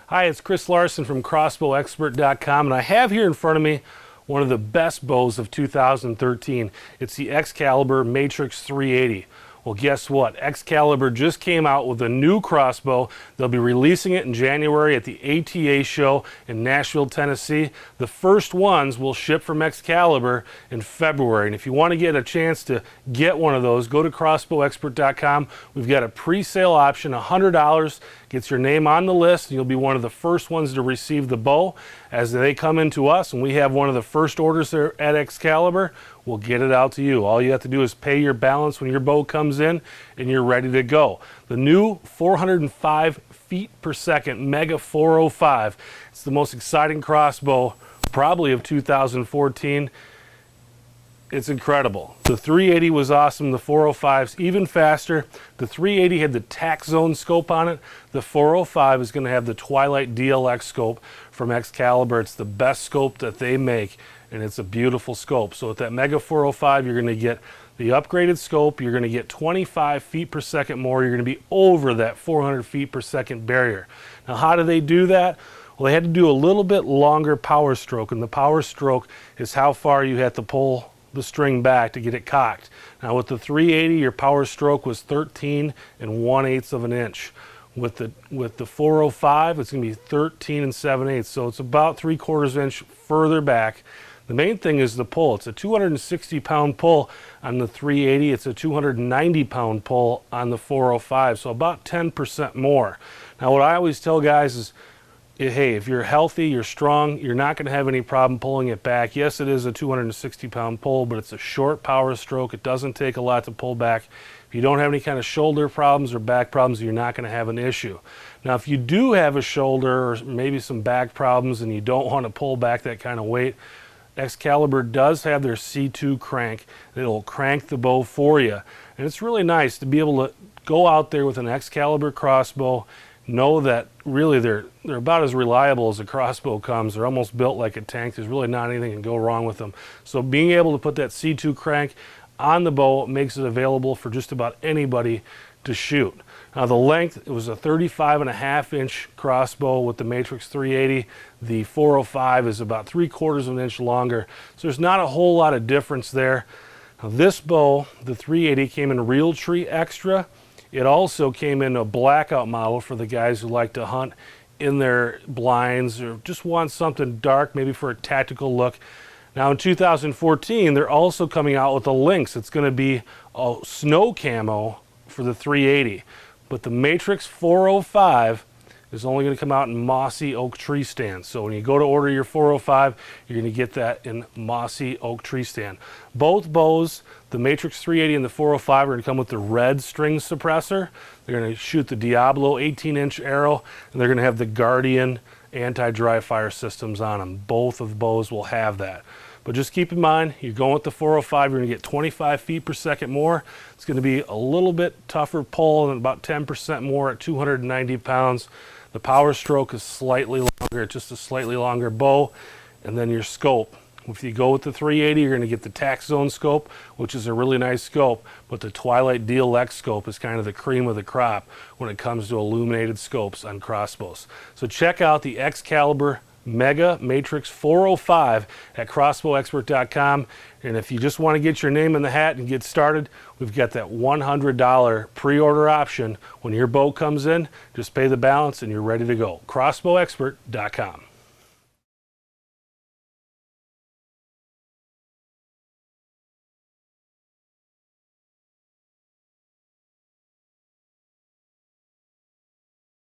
Hi, it's Chris Larsen from CrossbowExpert.com, and I have here in front of me one of the best bows of 2013. It's the Excalibur Matrix 380. Well, guess what? Excalibur just came out with a new crossbow. They'll be releasing it in January at the ATA show in Nashville, Tennessee. The first ones will ship from Excalibur in February. And if you want to get a chance to get one of those, go to CrossbowExpert.com. We've got a pre-sale option, $100. Gets your name on the list, and you'll be one of the first ones to receive the bow. As they come into us and we have one of the first orders there at Excalibur, we'll get it out to you. All you have to do is pay your balance when your bow comes in and you're ready to go. The new 405 feet per second Mega 405. It's the most exciting crossbow probably of 2014. It's incredible. The 380 was awesome. The 405's even faster. The 380 had the tack zone scope on it. The 405 is going to have the Twilight Dlx Scope from Excalibur. It's the best scope that they make, and it's a beautiful scope. So with that Mega 405, you're going to get the upgraded scope. You're going to get 25 feet per second more. You're going to be over that 400 feet per second barrier. Now, how do they do that? Well, they had to do a little bit longer power stroke, and the power stroke is how far you have to pull the string back to get it cocked. Now with the 380, your power stroke was 13 1/8 of an inch. With the 405, it's going to be 13 7/8, so it's about 3/4 inch further back. The main thing is the pull. It's a 260 pound pull on the 380. It's a 290 pound pull on the 405, so about 10% more. Now what I always tell guys is, hey, if you're healthy, you're strong, you're not going to have any problem pulling it back. Yes, it is a 260 pound pull, but it's a short power stroke. It doesn't take a lot to pull back. If you don't have any kind of shoulder problems or back problems, you're not going to have an issue. Now, if you do have a shoulder or maybe some back problems and you don't want to pull back that kind of weight, Excalibur does have their C2 crank. It'll crank the bow for you. And it's really nice to be able to go out there with an Excalibur crossbow, know that really they're about as reliable as a crossbow comes. They're almost built like a tank. There's really not anything that can go wrong with them. So being able to put that C2 crank on the bow makes it available for just about anybody to shoot. Now the length, it was a 35.5 inch crossbow with the Matrix 380. The 405 is about 3/4 of an inch longer. So there's not a whole lot of difference there. Now this bow, the 380, came in Realtree Extra. It also came in a blackout model for the guys who like to hunt in their blinds or just want something dark, maybe for a tactical look. Now in 2014, they're also coming out with a Lynx. It's going to be a snow camo for the 380. But the Matrix 405 is only going to come out in mossy oak tree stand. So when you go to order your 405, you're going to get that in mossy oak tree stand. Both bows, the Matrix 380 and the 405, are going to come with the red string suppressor. They're going to shoot the Diablo 18-inch arrow, and they're going to have the Guardian anti-dry fire systems on them. Both of the bows will have that. But just keep in mind, you're going with the 405, you're going to get 25 feet per second more. It's going to be a little bit tougher pull and about 10% more at 290 pounds. The power stroke is slightly longer, just a slightly longer bow. And then your scope. If you go with the 380, you're going to get the tack zone scope, which is a really nice scope, but the Twilight Dlx Scope is kind of the cream of the crop when it comes to illuminated scopes on crossbows. So check out the Excalibur Mega Matrix 405 at CrossbowExpert.com. And if you just want to get your name in the hat and get started, we've got that $100 pre-order option. When your bow comes in, just pay the balance and you're ready to go. CrossbowExpert.com.